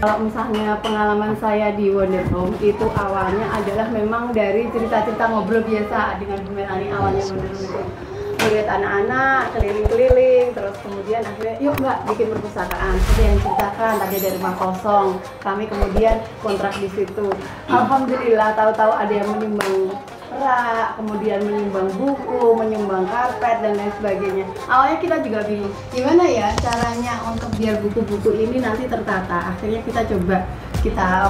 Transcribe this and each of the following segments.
Kalau misalnya pengalaman saya di Wonder Home itu awalnya adalah memang dari cerita-cerita ngobrol biasa dengan Bu Melani awalnya Wonder Home. Melihat anak-anak keliling-keliling, terus kemudian akhirnya yuk Mbak bikin perpustakaan seperti yang ceritakan tadi dari rumah kosong. Kami kemudian kontrak di situ. Alhamdulillah tahu-tahu ada yang menyumbang rak, kemudian menyumbang buku, menyumbang karpet dan lain sebagainya. Awalnya kita juga bingung gimana ya caranya untuk biar buku-buku ini nanti tertata. Akhirnya kita coba kita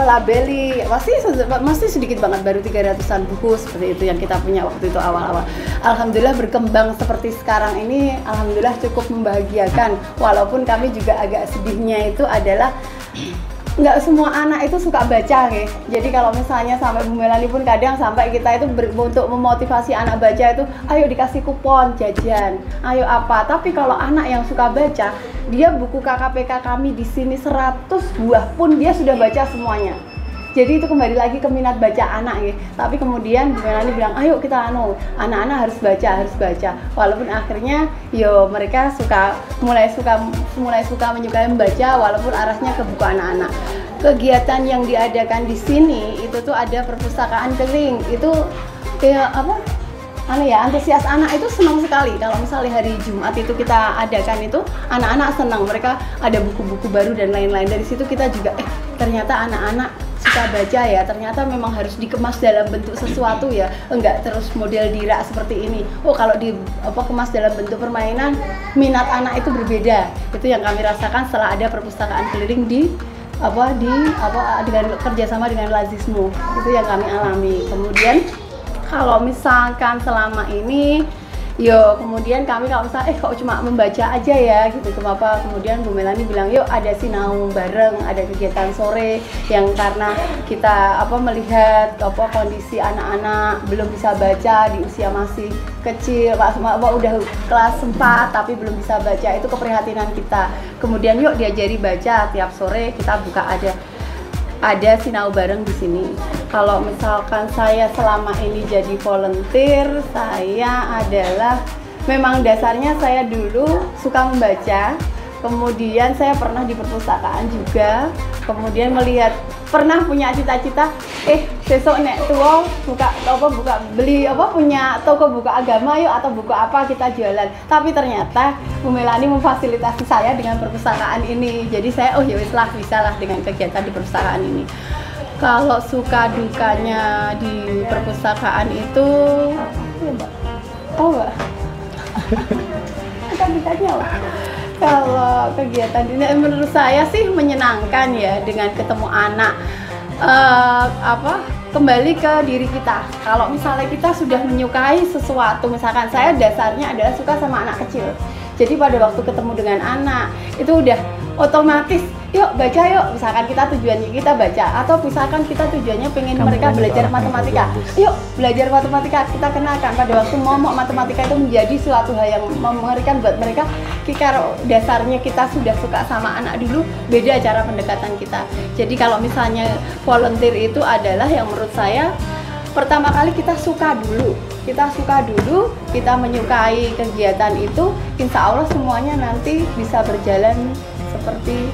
labeli, masih sedikit banget, baru 300-an buku seperti itu yang kita punya waktu itu awal-awal. Alhamdulillah berkembang seperti sekarang ini, alhamdulillah cukup membahagiakan. Walaupun kami juga agak sedihnya itu adalah nggak semua anak itu suka baca, ya. Jadi kalau misalnya sampai Bu Melani pun kadang sampai kita itu untuk memotivasi anak baca itu, ayo dikasih kupon jajan, ayo apa. Tapi kalau anak yang suka baca, dia buku KKPK kami di sini 100 buah pun dia sudah baca semuanya. Jadi itu kembali lagi ke minat baca anak, ya. Tapi kemudian Bu Melani bilang, ayo kita anak-anak harus baca. Walaupun akhirnya mereka mulai suka menyukai membaca, walaupun arahnya ke buku anak-anak. Kegiatan yang diadakan di sini itu tuh ada perpustakaan keliling. Itu antusias anak itu senang sekali. Kalau misalnya hari Jumat itu kita adakan itu, anak-anak senang, mereka ada buku-buku baru dan lain-lain. Dari situ kita juga ternyata anak-anak suka baca ya, ternyata memang harus dikemas dalam bentuk sesuatu ya, enggak terus model dirak seperti ini. Kalau kemas dalam bentuk permainan, minat anak itu berbeda. Itu yang kami rasakan setelah ada perpustakaan keliling dengan kerjasama dengan Lazismu. Itu yang kami alami. Kemudian kalau misalkan selama ini kemudian kami kalau misalnya kok cuma membaca aja ya gitu, kenapa kemudian Bu Melani bilang yuk ada sinau bareng, ada kegiatan sore yang karena kita melihat kondisi anak-anak belum bisa baca di usia masih kecil, udah kelas 4 tapi belum bisa baca, itu keprihatinan kita. Kemudian yuk diajari baca, tiap sore kita buka ada sinau bareng di sini. Kalau misalkan saya selama ini jadi volunteer, saya adalah memang dasarnya saya dulu suka membaca. Kemudian saya pernah di perpustakaan juga. Kemudian pernah punya cita-cita, besok nek tua punya toko buku agama yuk, atau buku apa kita jualan. Tapi ternyata Bu Melani memfasilitasi saya dengan perpustakaan ini. Jadi saya bisa lah dengan kegiatan di perpustakaan ini. Kalau suka dukanya di perpustakaan itu Mbak. Suka dukanya Mbak. Kalau kegiatan ini menurut saya sih menyenangkan ya, dengan ketemu anak. Kembali ke diri kita. Kalau misalnya kita sudah menyukai sesuatu, misalkan saya dasarnya adalah suka sama anak kecil. Jadi pada waktu ketemu dengan anak itu udah otomatis yuk baca yuk, misalkan kita tujuannya kita baca, atau misalkan kita tujuannya pengen mereka belajar matematika, yuk belajar matematika, kita kenalkan pada waktu momok matematika itu menjadi suatu hal yang mengerikan buat mereka. Kalau dasarnya kita sudah suka sama anak dulu, beda cara pendekatan kita. Jadi kalau misalnya volunteer itu adalah yang menurut saya pertama kali kita suka dulu, kita menyukai kegiatan itu, insya Allah semuanya nanti bisa berjalan seperti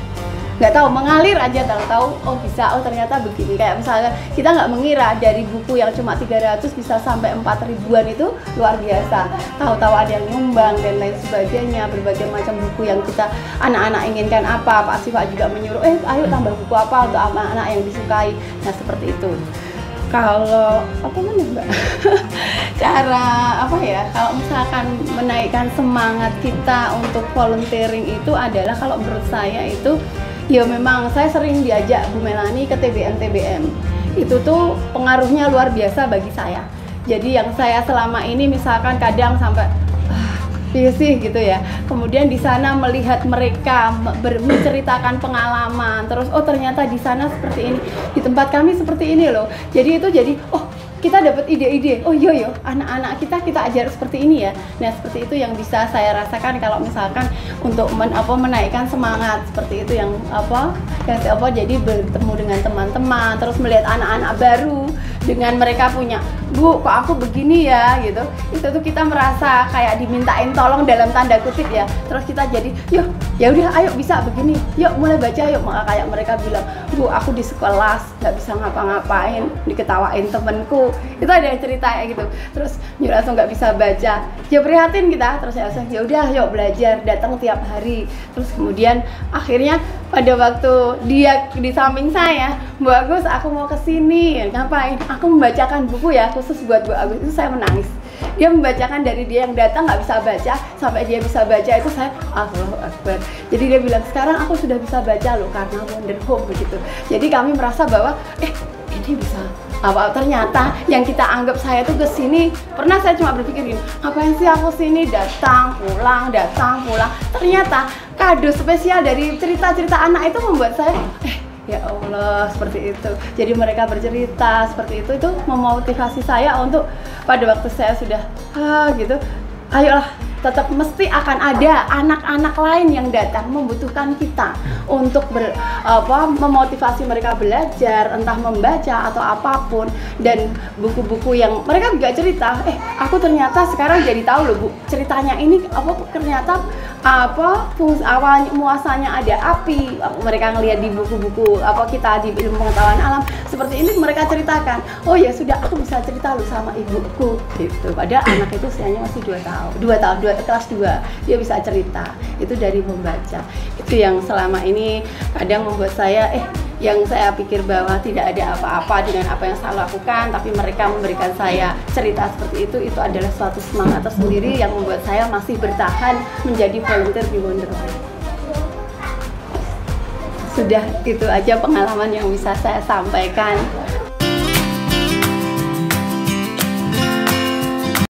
mengalir aja, tahu ternyata begini. Kayak misalnya kita nggak mengira dari buku yang cuma 300 bisa sampai 4 ribuan, itu luar biasa. Tahu-tahu ada yang nyumbang dan lain sebagainya, berbagai macam buku yang kita anak-anak inginkan Pak Siva juga menyuruh ayo tambah buku apa untuk anak-anak yang disukai. Nah seperti itu. Kalau Mbak? Cara kalau misalkan menaikkan semangat kita untuk volunteering itu adalah, kalau menurut saya itu memang saya sering diajak Bu Melani ke TBM. Itu tuh pengaruhnya luar biasa bagi saya. Jadi yang saya selama ini misalkan kadang sampai gitu ya. Kemudian di sana melihat mereka menceritakan pengalaman, terus ternyata di sana seperti ini, di tempat kami seperti ini loh. Jadi kita dapat ide-ide. Anak-anak kita ajar seperti ini ya. Nah, seperti itu yang bisa saya rasakan kalau misalkan untuk menaikkan semangat seperti itu, yang jadi bertemu dengan teman-teman, terus melihat anak-anak baru dengan mereka punya, Bu, kok aku begini ya gitu, itu tuh kita merasa kayak dimintain tolong dalam tanda kutip ya. Terus kita jadi, yuk ya udah ayo bisa begini, yuk mulai baca yuk. Maka kayak mereka bilang, Bu, aku di sekelas nggak bisa ngapa-ngapain, diketawain temenku. Itu ada yang cerita kayak gitu. Terus langsung nggak bisa baca, ya prihatin kita. Terus ya udah yuk belajar, datang tiap hari. Terus kemudian akhirnya pada waktu dia di samping saya, Bu Agus aku mau kesini, ngapain? Aku membacakan buku ya khusus buat Bu Agus. Itu saya menangis. Dia membacakan dari dia yang datang nggak bisa baca sampai dia bisa baca, itu saya Allahu Akbar. Jadi dia bilang, sekarang aku sudah bisa baca loh karena Wonder Home begitu. Jadi kami merasa bahwa ini bisa ternyata yang kita anggap saya tuh kesini, pernah saya cuma berpikir gini, ngapain sih aku sini datang pulang. Ternyata kado spesial dari cerita-cerita anak itu membuat saya ya Allah, seperti itu. Jadi mereka bercerita seperti itu memotivasi saya untuk pada waktu saya sudah gitu, ayolah, tetap mesti akan ada anak-anak lain yang datang membutuhkan kita untuk memotivasi mereka belajar, entah membaca atau apapun. Dan buku-buku yang mereka juga cerita, aku ternyata sekarang jadi tahu loh Bu, ceritanya ini ternyata awalnya muasalnya ada api. Mereka ngelihat di buku-buku kita di ilmu pengetahuan alam seperti ini, mereka ceritakan, oh ya sudah, aku bisa cerita loh sama ibuku gitu. Padahal anak itu usianya masih 2 tahun, kelas 2, dia bisa cerita. Itu dari membaca. Itu yang selama ini kadang membuat saya yang saya pikir bahwa tidak ada apa-apa dengan apa yang saya lakukan, tapi mereka memberikan saya cerita seperti itu adalah suatu semangat tersendiri yang membuat saya masih bertahan menjadi volunteer di Wonder Home. Sudah itu aja pengalaman yang bisa saya sampaikan.